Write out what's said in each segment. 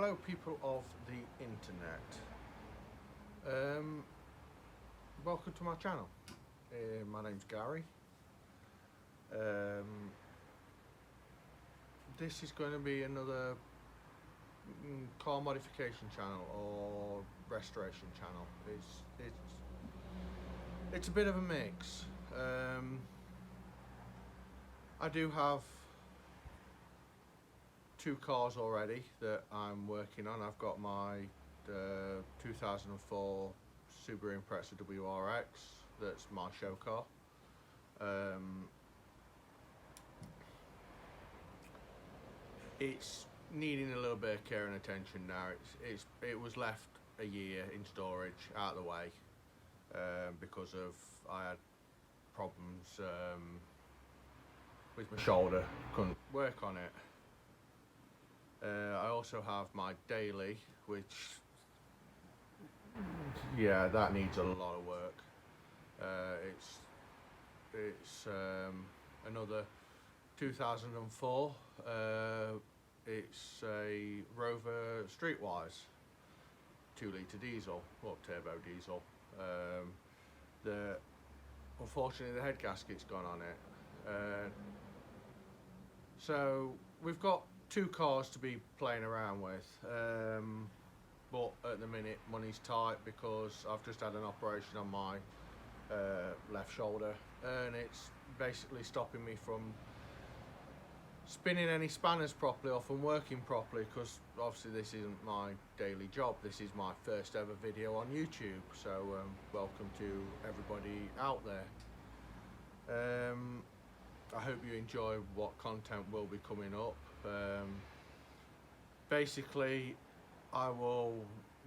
Hello people of the internet, welcome to my channel. My name's Gary. This is going to be another car modification channel or restoration channel. It's a bit of a mix. I do have two cars already that I'm working on. I've got my 2004 Subaru Impreza WRX, that's my show car. It's needing a little bit of care and attention now. It was left a year in storage out of the way because of I had problems with my shoulder, couldn't work on it. I also have my daily, which, yeah, that needs a lot of work. It's another 2004. It's a Rover Streetwise 2-litre diesel, or turbo diesel. Unfortunately the head gasket's gone on it. So we've got two cars to be playing around with, but at the minute money's tight because I've just had an operation on my left shoulder, and it's basically stopping me from spinning any spanners properly or from working properly, because obviously this isn't my daily job. This is my first ever video on YouTube, so welcome to everybody out there. I hope you enjoy what content will be coming up. Basically, I will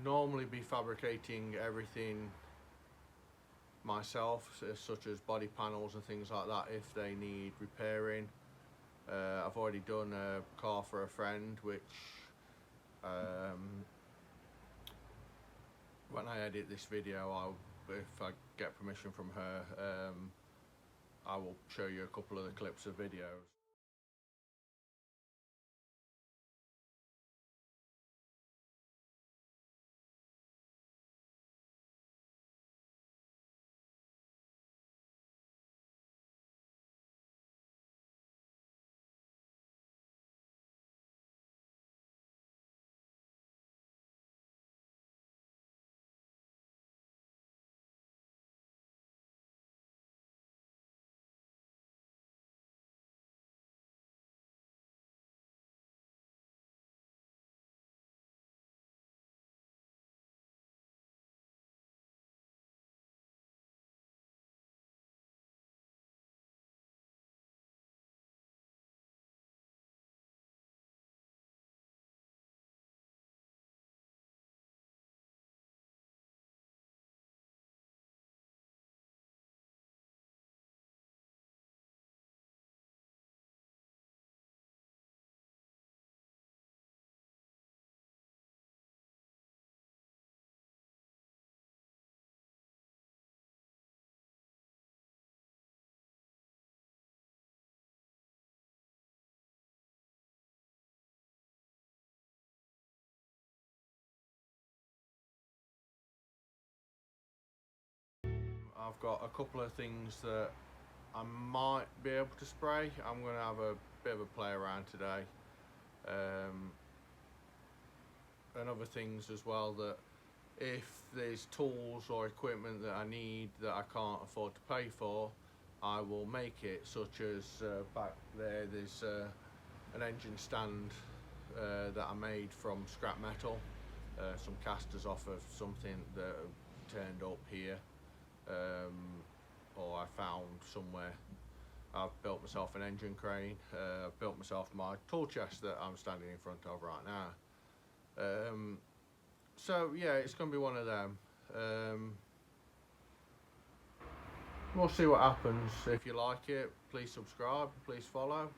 normally be fabricating everything myself, such as body panels and things like that if they need repairing. I've already done a car for a friend, which when I edit this video, if I get permission from her, I will show you a couple of the clips of videos. I've got a couple of things that I might be able to spray. I'm going to have a bit of a play around today. And other things as well, that if there's tools or equipment that I need that I can't afford to pay for, I will make it, such as back there's an engine stand that I made from scrap metal, some casters off of something that turned up here, or I found somewhere. I've built myself an engine crane. I've built myself my tool chest that I'm standing in front of right now. So yeah, it's going to be one of them. We'll see what happens. If you like it, please subscribe, please follow,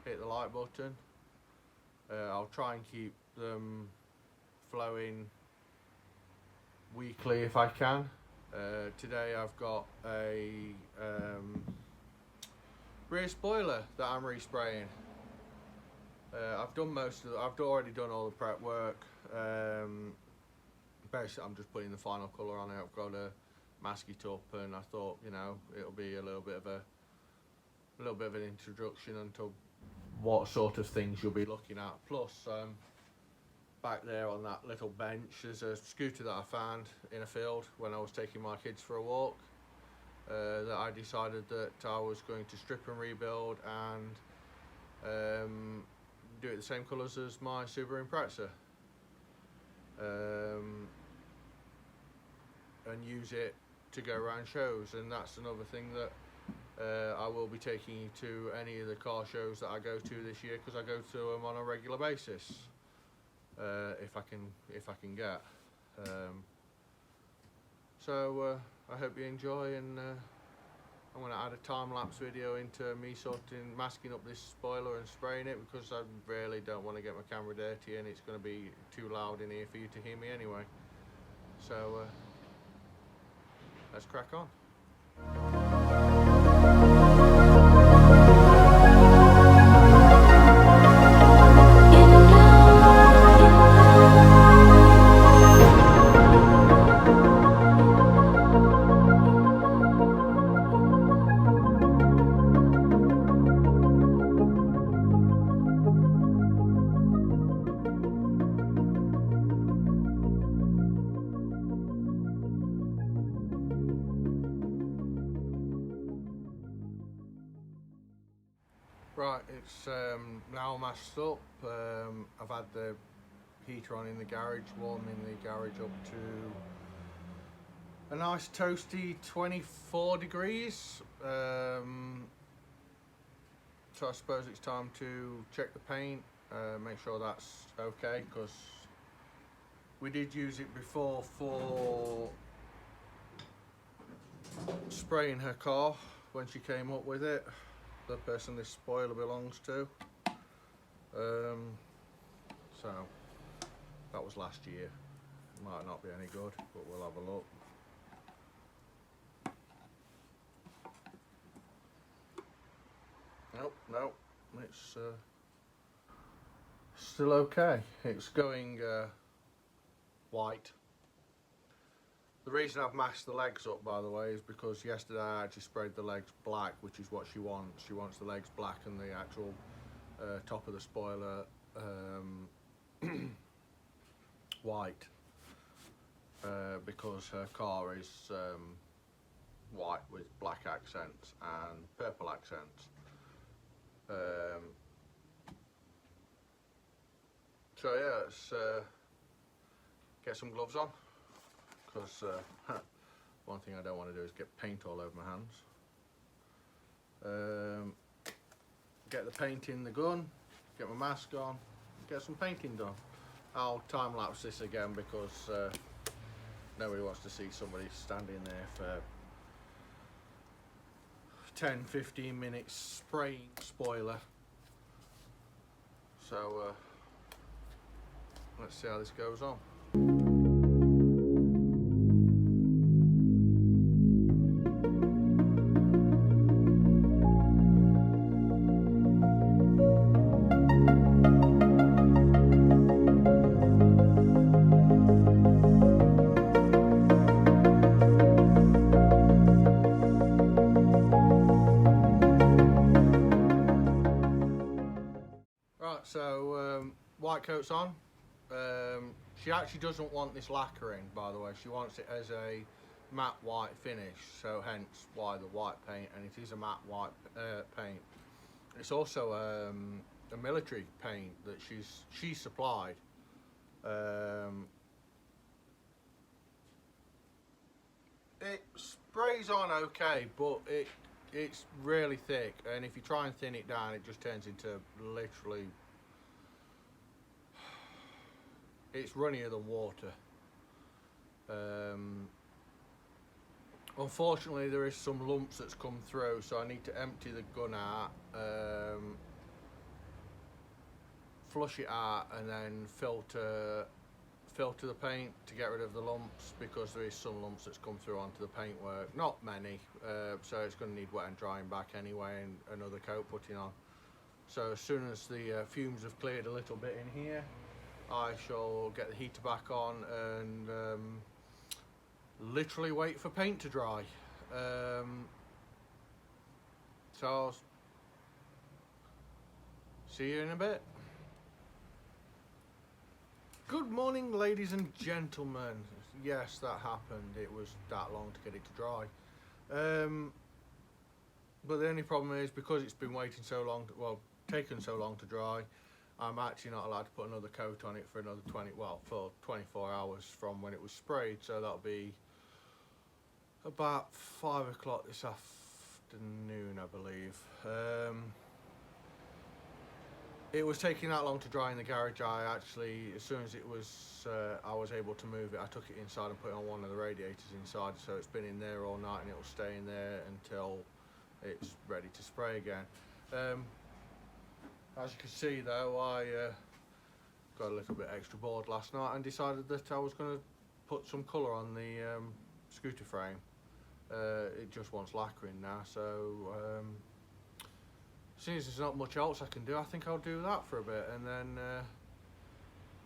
hit the like button. I'll try and keep them flowing weekly if I can. Today I've got a rear spoiler that I'm respraying. I've done I've already done all the prep work. Basically, I'm just putting the final colour on it. I've got to mask it up, and I thought, you know, it'll be a little bit of an introduction into what sort of things you'll be looking at. Plus, back there on that little bench, there's a scooter that I found in a field when I was taking my kids for a walk. That I decided that I was going to strip and rebuild and do it the same colours as my Subaru Impreza, and use it to go around shows. And that's another thing that I will be taking you to any of the car shows that I go to this year, because I go to them on a regular basis, if I can get. So I hope you enjoy, and I'm going to add a time-lapse video into me masking up this spoiler and spraying it, because I really don't want to get my camera dirty, and it's going to be too loud in here for you to hear me anyway. So let's crack on. Right, it's now masked up. I've had the heater on in the garage, warming the garage up to a nice toasty 24 degrees. So I suppose it's time to check the paint, make sure that's okay, because we did use it before for spraying her car when she came up with it, the person this spoiler belongs to. So that was last year. Might not be any good, but we'll have a look. Nope, it's still okay. It's going white. The reason I've masked the legs up, by the way, is because yesterday I actually sprayed the legs black, which is what she wants. She wants the legs black and the actual top of the spoiler white, because her car is white with black accents and purple accents. So yeah, let's get some gloves on, because one thing I don't want to do is get paint all over my hands. Get the paint in the gun, get my mask on, get some painting done. I'll time lapse this again, because nobody wants to see somebody standing there for 10-15 minutes spraying spoiler. So let's see how this goes on. So white coat's on. She actually doesn't want this lacquering, by the way. She wants it as a matte white finish, so hence why the white paint, and it is a matte white paint. It's also a military paint that she supplied. It sprays on okay, but it's really thick, and if you try and thin it down, it just turns into literally, it's runnier than water. Unfortunately, there is some lumps that's come through, so I need to empty the gun out, flush it out, and then filter the paint to get rid of the lumps, because there is some lumps that's come through onto the paintwork. Not many, so it's going to need wet and drying back anyway, and another coat putting on. So as soon as the fumes have cleared a little bit in here, I shall get the heater back on and literally wait for paint to dry. So I'll see you in a bit. Good morning, ladies and gentlemen. Yes, that happened. It was that long to get it to dry. But the only problem is, because it's been waiting so long, taken so long to dry, I'm actually not allowed to put another coat on it for another 24 hours from when it was sprayed. So that'll be about 5 o'clock this afternoon, I believe. It was taking that long to dry in the garage. I actually, as soon as it was, I was able to move it, I took it inside and put it on one of the radiators inside. So it's been in there all night, and it will stay in there until it's ready to spray again. As you can see though, I got a little bit extra bored last night and decided that I was going to put some colour on the scooter frame. It just wants lacquering now, so since there's not much else I can do, I think I'll do that for a bit, and then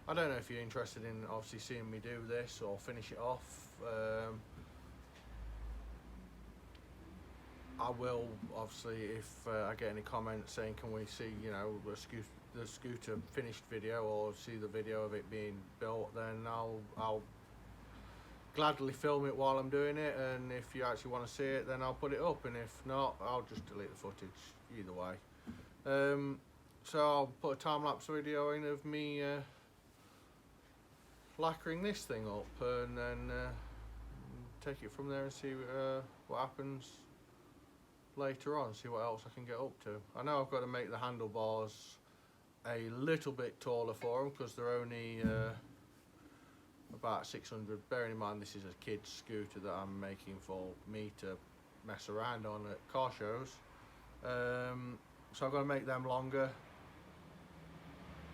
I don't know if you're interested in obviously seeing me do this or finish it off. I will obviously, if I get any comments saying can we see, you know, the scooter finished video, or see the video of it being built, then I'll gladly film it while I'm doing it, and if you actually want to see it, then I'll put it up, and if not, I'll just delete the footage. Either way. So I'll put a time-lapse video in of me lacquering this thing up, and then take it from there and see what happens later on, see what else I can get up to. I know I've got to make the handlebars a little bit taller for them, because they're only about 600. Bearing in mind this is a kid's scooter that I'm making for me to mess around on at car shows. So I've got to make them longer,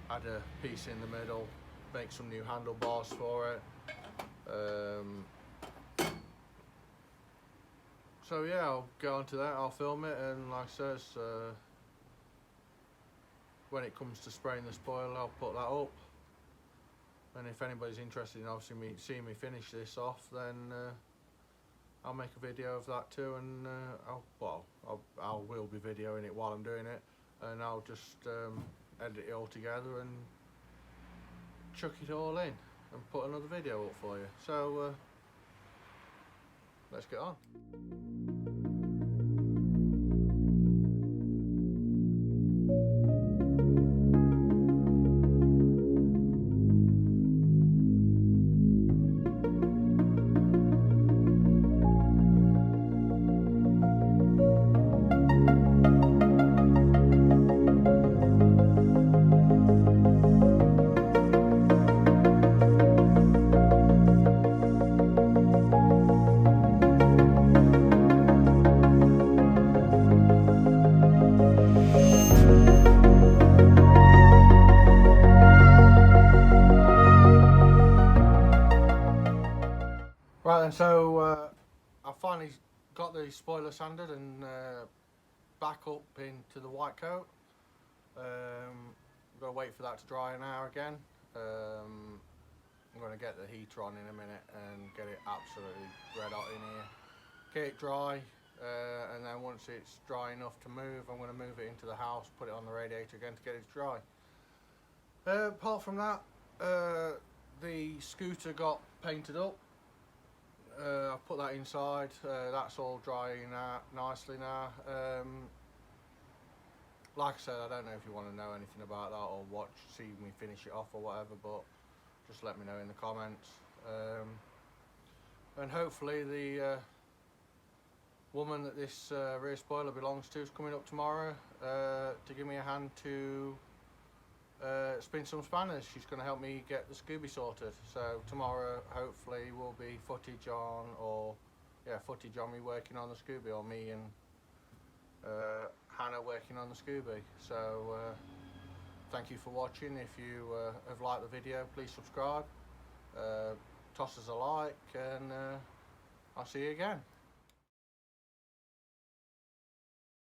add a piece in the middle, make some new handlebars for it. So yeah, I'll get onto that, I'll film it, and like I says, when it comes to spraying the spoiler, I'll put that up. And if anybody's interested in obviously seeing me finish this off, then I'll make a video of that too, and I will be videoing it while I'm doing it, and I'll just edit it all together and chuck it all in and put another video up for you. So let's get on. Right then, so I finally got the spoiler sanded and back up into the white coat. I'm going to wait for that to dry an hour again. I'm going to get the heater on in a minute and get it absolutely red hot in here. Get it dry, and then once it's dry enough to move, I'm going to move it into the house, put it on the radiator again to get it dry. Apart from that, the scooter got painted up. I've put that inside, that's all drying out nicely now. Like I said, I don't know if you want to know anything about that or see me finish it off or whatever, but just let me know in the comments. And hopefully the woman that this rear spoiler belongs to is coming up tomorrow to give me a hand to spin some spanners. She's going to help me get the Scooby sorted. So tomorrow hopefully will be footage on me working on the Scooby, or me and Hannah working on the Scooby. So thank you for watching. If you have liked the video, please subscribe, toss us a like, and I'll see you again.